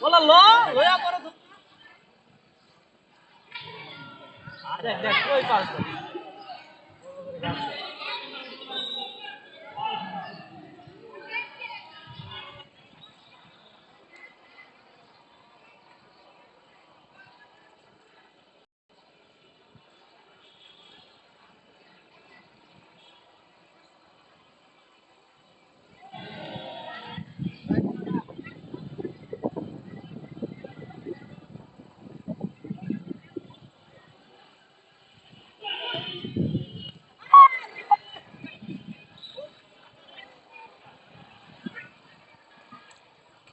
বলা লো লয়া পরে দেখ দেখ কই পাস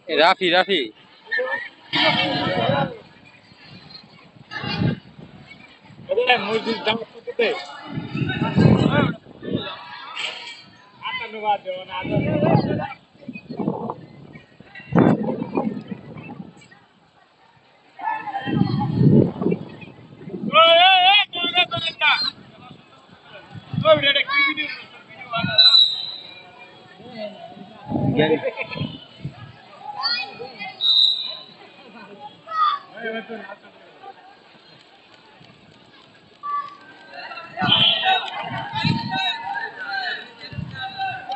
রাফি রাফি মুরগির দাম কত দে আটানো বাদ দেও না ওই ওই ওই তুই না তুই না ওই রে কি ভিডিও বানালা এই বেতন